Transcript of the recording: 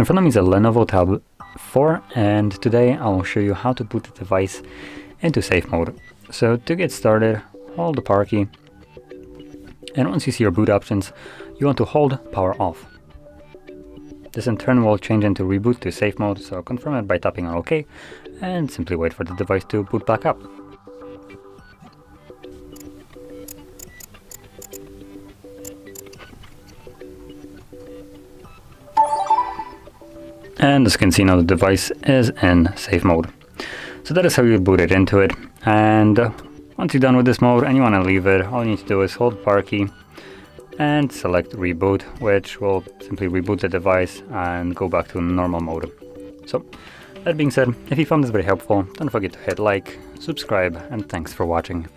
In front of me is a LENOVO Tab 4, and today I'll show you how to boot the device into safe mode. So to get started, hold the power key, and once you see your boot options, you want to hold power off. This in turn will change into reboot to safe mode, so confirm it by tapping on OK, and simply wait for the device to boot back up. And as you can see now, the device is in safe mode. So that is how you boot it into it. And once you're done with this mode and you want to leave it, all you need to do is hold power key and select reboot, which will simply reboot the device and go back to normal mode. So that being said, if you found this very helpful, don't forget to hit like, subscribe, and thanks for watching.